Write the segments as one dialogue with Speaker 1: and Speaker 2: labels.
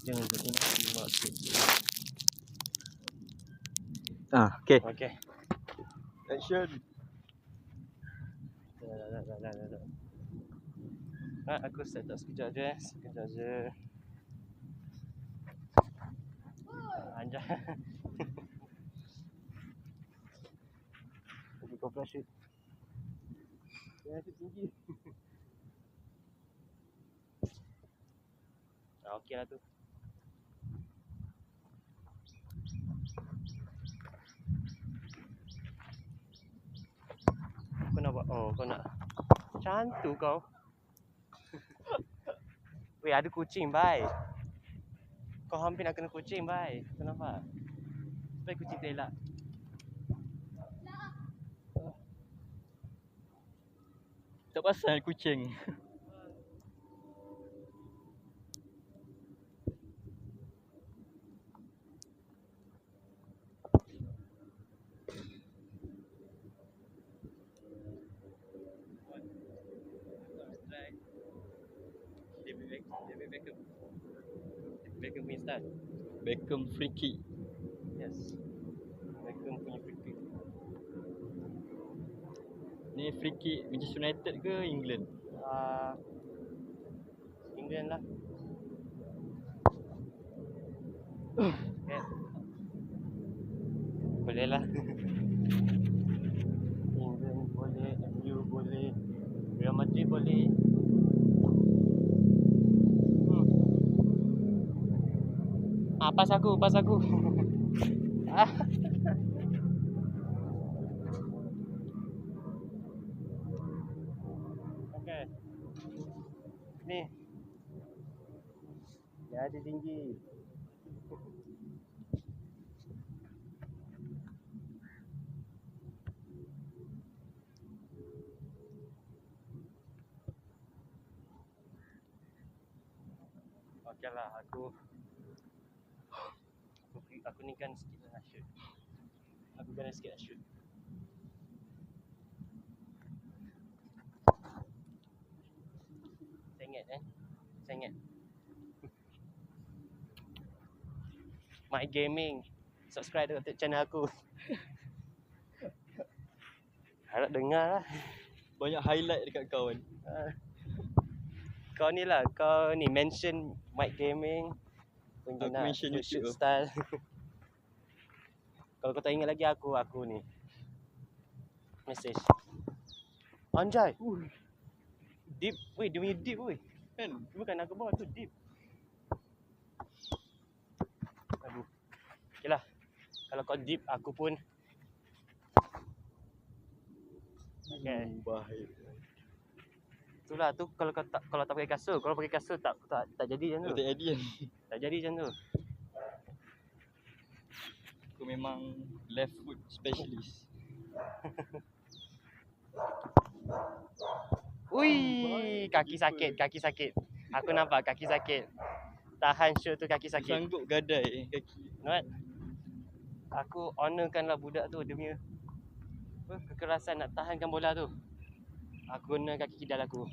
Speaker 1: Jangan ini maksud.
Speaker 2: Okay.
Speaker 1: Okay.
Speaker 2: Action.
Speaker 1: Dah. Aku set up sekejap je. Anjay. Tapi kau flash shoot. Dia tu tinggi. Okey lah tu. Kau nak buat? Oh, kau nak. Macam tu kau. Weh, ada kucing, bye. Kau hampir nak kena kucing, bye. Kau nampak? Sampai kucing telak.
Speaker 2: Tak pasal kucing.
Speaker 1: Beckham punya style.
Speaker 2: Beckham free kick.
Speaker 1: Yes. Beckham punya free kick.
Speaker 2: Ni free kick Manchester United ke England?
Speaker 1: England lah. Okay. Boleh lah. England boleh, MU boleh, Real Madrid boleh. Pas aku. Okay. Ni. Jadi tinggi. Okay lah, aku ni kan sikit lah shoot. Aku kena sikit lah shoot. Sengit. My Gaming. Subscribe dekat channel aku. Harap dengar lah.
Speaker 2: Banyak highlight dekat kau kan.
Speaker 1: Kau ni lah, mention Mike Gaming.
Speaker 2: Aku mention YouTube
Speaker 1: style. Kalau kau tak ingat lagi aku ni. Message. Anjay. Deep. Weh, dia punya deep weh. Kan? Bukan aku bawa tu deep. Aduh. Okay lah. Kalau kau deep, aku pun. Okay.
Speaker 2: Bahaya.
Speaker 1: Itulah tu kalau tak pakai kasut. Kalau pakai kasut tak jadi macam tu.
Speaker 2: Tak jadi kan.
Speaker 1: Tak jadi macam tu.
Speaker 2: Aku memang left foot specialist.
Speaker 1: Ui, kaki sakit. Aku nampak kaki sakit. Tahan shoot tu kaki sakit.
Speaker 2: Sanggup gadai kaki.
Speaker 1: Not. Aku honorkanlah budak tu, dia punya kekerasan nak tahankan bola tu. Aku guna kaki kidal aku.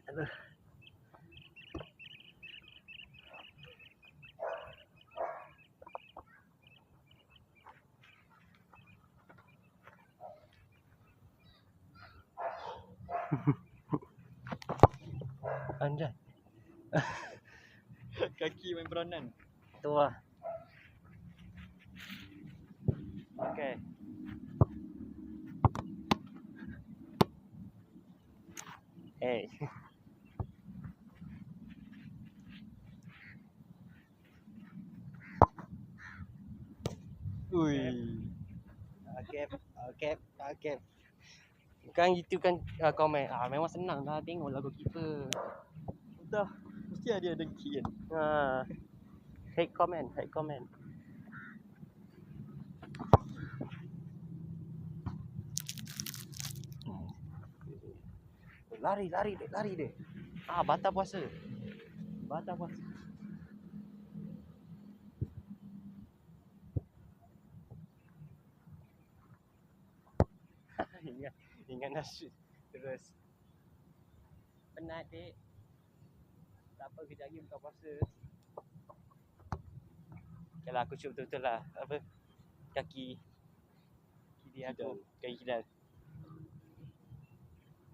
Speaker 1: Aduh. Anjay.
Speaker 2: Kaki main peranan.
Speaker 1: Tu lah. Okay. Hey.
Speaker 2: Ui.
Speaker 1: Okay. Bukan gitu kan komen. Memang senang lah tengok lagu keeper.
Speaker 2: Dah. Mesti ada dengki kan.
Speaker 1: Hate comment. Lari dia. Batal puasa. ingat nak shoot terus. Penat dek. Tak apa, kejap lagi buka puasa. Okay lah, aku shoot betul-betul lah. Apa? Kaki aku. Kaki kidal.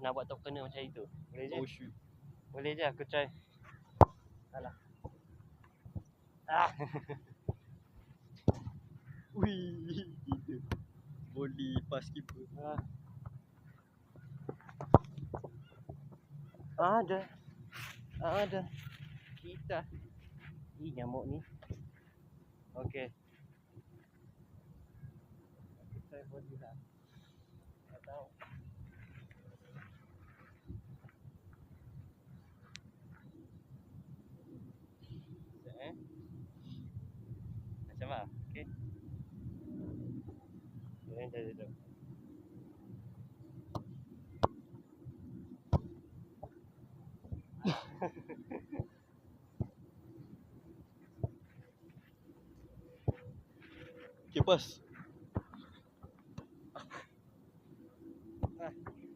Speaker 1: Nak buat top kena macam itu. Boleh je?
Speaker 2: Oh shoot.
Speaker 1: Boleh je, aku try. Alah. Ah.
Speaker 2: Wih, gitu. Volley pass keeper.
Speaker 1: Ada. Ada. Kita. Nyamuk ni. Okey. Aku try volley lah. Tak tahu. Sekejap Macam mana? Okey. Jom.
Speaker 2: Okay, pass.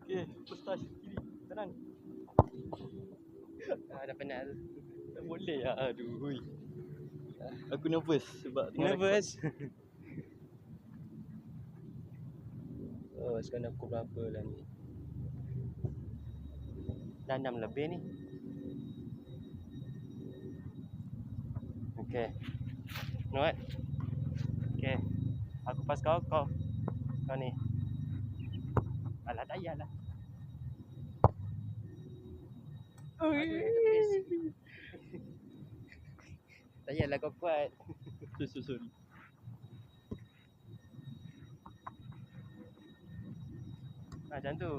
Speaker 2: Okay, first touch kiri. Kanan.
Speaker 1: Dah penat tu.
Speaker 2: Tak boleh lah. Aduh, hui. Aku nervous sebab
Speaker 1: Nervous. Oh, sekarang pukul berapa lah ni? Dah 6 lebih ni. Okay. You know what? Okay. Aku pas kau ni. Alah, tak payahlah. Tak payahlah kau kuat.
Speaker 2: Sorry.
Speaker 1: Macam tu.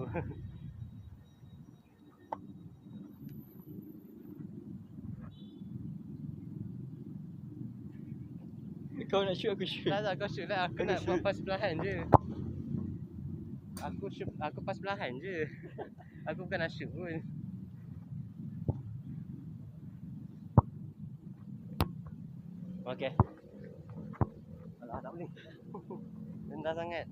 Speaker 2: Kau nak shoot, aku shoot.
Speaker 1: Tak, kau shoot lah. Aku nak buat pas belahan je. Aku pas belahan je. Aku bukan nak shoot pun. Okay. Alah, tak boleh. Rendah sangat.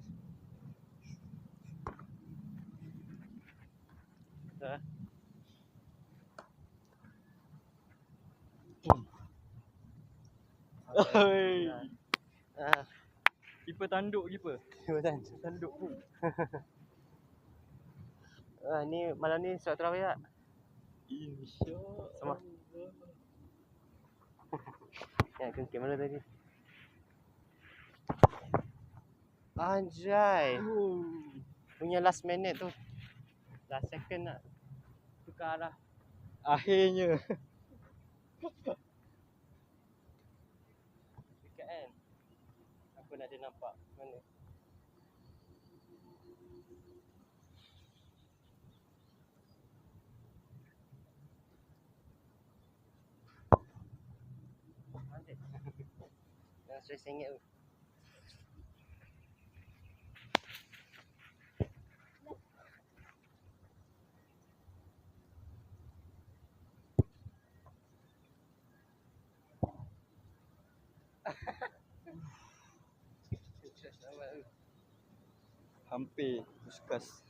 Speaker 2: Oi. Keeper tanduk keeper.
Speaker 1: Tanduk pun. Ni malam ni solat tarawih tak?
Speaker 2: InsyaAllah.
Speaker 1: Sama. Ya, ke mana tadi? Anjay. Punya last minute tu. Last second nak tukar arah.
Speaker 2: Akhirnya.
Speaker 1: Dekat kan? Aku nak dia nampak mana. Jangan stress sangat tu.
Speaker 2: Hampir puskas.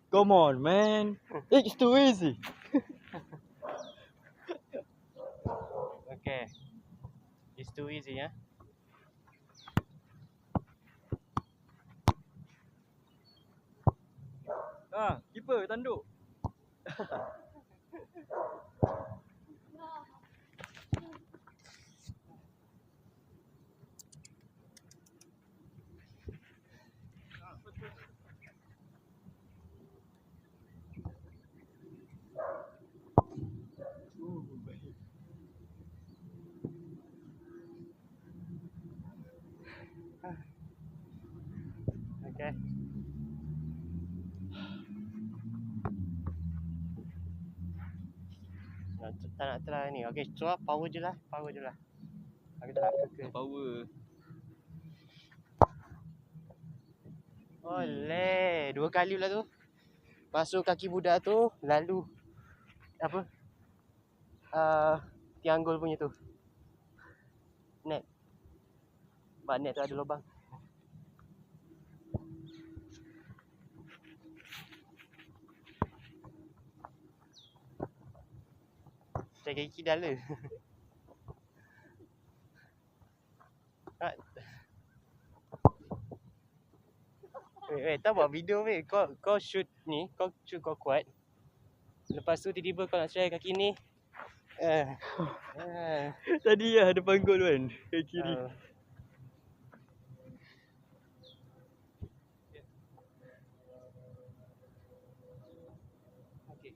Speaker 2: Come on, man. It's too easy.
Speaker 1: Okay. It's too easy, ya.
Speaker 2: Keeper tanduk.
Speaker 1: Okay. Tak nak try ni. Okay, cuba power je lah. Aku tak nak kekeh.
Speaker 2: Power.
Speaker 1: Oleh, 2 kali pula tu. Masuk kaki budak tu, lalu apa? Tianggul punya tu. Net. Sebab net tu ada lubang. Cari kaki dala. Tak buat video weh. Kau shoot ni, kau kuat. Lepas tu tiba-tiba kau nak try kaki ni.
Speaker 2: Tadi lah depan gol kan. Ke kiri.
Speaker 1: Okay.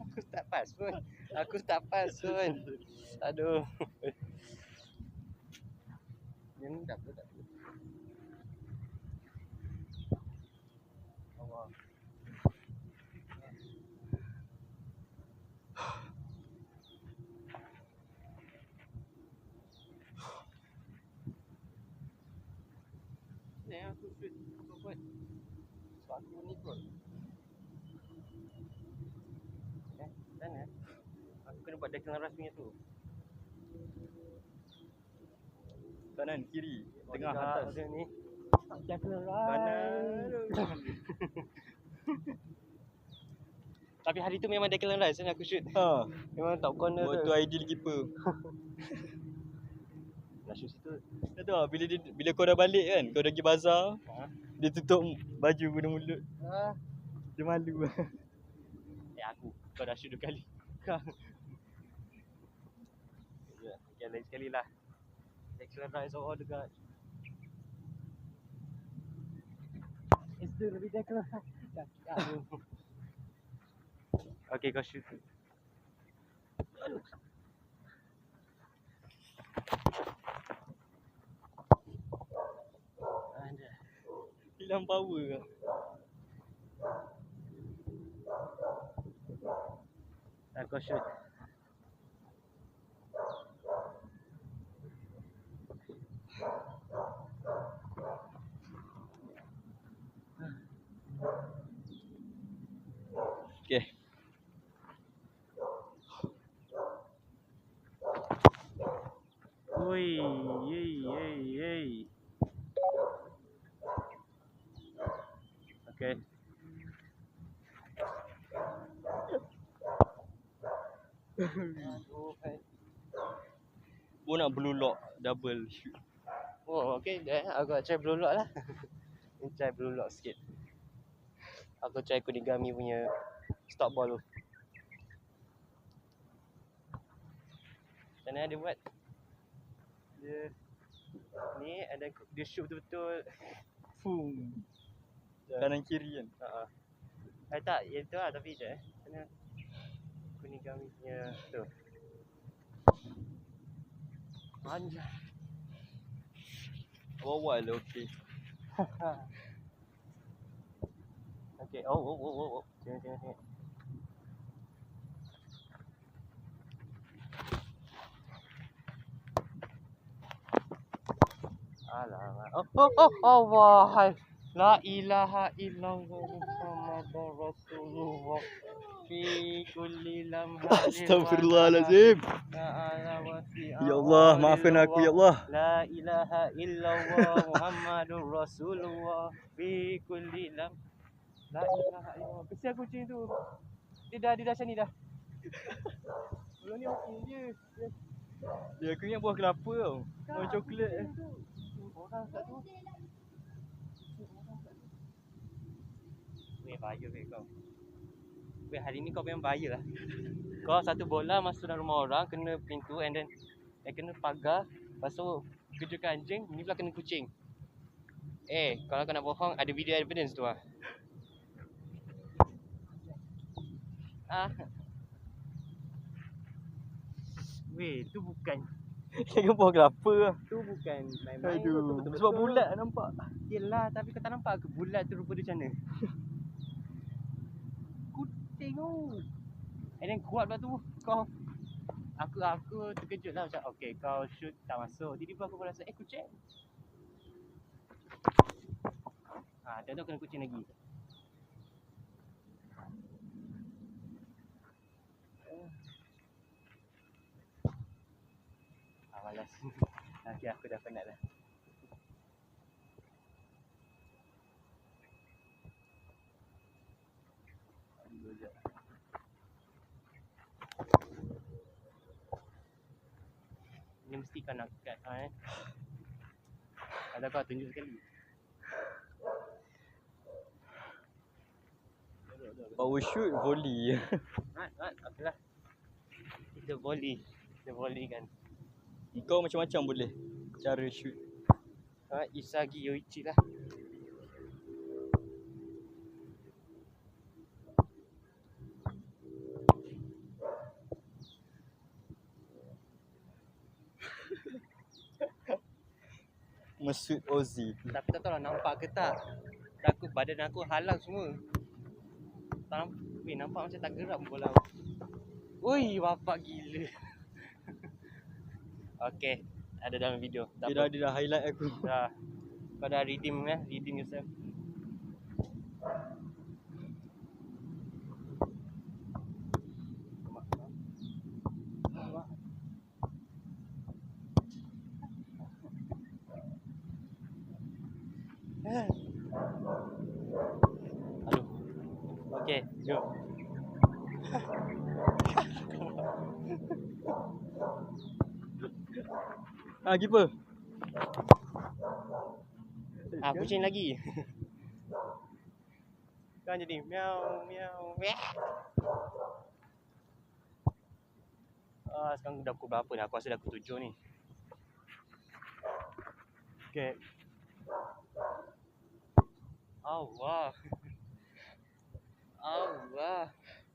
Speaker 1: Aku tak pas pun. Aduh. Yang ni tak apa. Allah. Ni aku shoot. Kau buat. So aku ni kot. Sana. Aku kena buat Declan Rice punya tu.
Speaker 2: Kanan, kiri, tengah, atas.
Speaker 1: Macam ni. Declan
Speaker 2: Kanan.
Speaker 1: Tapi hari tu memang Declan Rice yang aku shoot. Memang top corner
Speaker 2: Buat tu ideal keeper.
Speaker 1: Nak shoot situ.
Speaker 2: Tak tahu lah, bila kau dah balik kan, kau dah pergi bazar, dia tutup baju guna mulut. Dia malu lah.
Speaker 1: Kau dah shoot 2 kali. Okay, lain sekali lah. Declan Rice or Odegaard. It's still lebih Declan Rice. Okay, kau shoot.
Speaker 2: Hilang power lah.
Speaker 1: Kau shoot.
Speaker 2: Okay.
Speaker 1: Ui, yey. Okay.
Speaker 2: Pun nak blue lock double shoot.
Speaker 1: Oh, okay. Aku nak try blue lock lah. Try blue lock sikit. Aku try Kunigami punya stop ball tu. Macam mana dia buat? Dia ni ada dia shoot betul-betul.
Speaker 2: Boom. Kanan kiri kan.
Speaker 1: Tak, yang tu lah tapi je. Mana Kunigami punya tu. Anjay.
Speaker 2: Awal lah okey.
Speaker 1: Okay. Oh. Tengok. Alamak. Allah. La ilaha illallah Muhammadur Rasulullah fi kulli lamhatin.
Speaker 2: Astagfirullahalazim. Ya Allah, maafkan aku ya Allah.
Speaker 1: La ilaha illallah Muhammadur Rasulullah fi kulli lam. La ilaha illallah. Kesian kucing tu. Dia dah macam ni dah. Belum ni okey je.
Speaker 2: Dia aku ingat buah kelapa tau. Buah coklat.
Speaker 1: Orang kat tu. Weh, bahaya weh kau. Weh, hari ni kau memang bahaya lah. Kau satu bola masuk dalam rumah orang, kena pintu and then kena pagar. Lepas tu kejukan anjing, ni pula kena kucing. Kalau kau nak bohong, ada video evidence tu lah. Weh, tu bukan.
Speaker 2: Kira buah kelapa lah.
Speaker 1: Tu bukan main-main.
Speaker 2: Aduh, sebab bulat nampak.
Speaker 1: Yelah, tapi kau tak nampak ke bulat tu rupa dia macam mana? Kucing tu. And then kuat pula tu. Kau Aku terkejut lah macam okay, kau shoot tak masuk. Tiba-tiba aku rasa kucing. Tengok kena kucing lagi. Okay, aku dah penat dah. Ni mesti kau nak cut Atau kau tunjuk sekali.
Speaker 2: Power shoot volley.
Speaker 1: Okay lah. Kita volley. Kita volley kan.
Speaker 2: Kau macam-macam boleh cara shoot.
Speaker 1: Isagi Yoichi lah.
Speaker 2: Mesut Ozil.
Speaker 1: Tapi tak tahu lah nampak ke tak. Takut badan aku halang semua. Nampak macam tak gerak bola. Ui, bapak gila. Okay, ada dalam video. Tak
Speaker 2: Dia
Speaker 1: apa.
Speaker 2: dah highlight aku.
Speaker 1: Dah. Kau dah redeem redeem yourself. Aduh. Okay, jom.
Speaker 2: Keeper.
Speaker 1: Kucing lagi. Kan jadi miau miau. Sekarang dah pukul berapa ni? Aku rasa dah pukul 7 ni. Okay. Allah. Allah.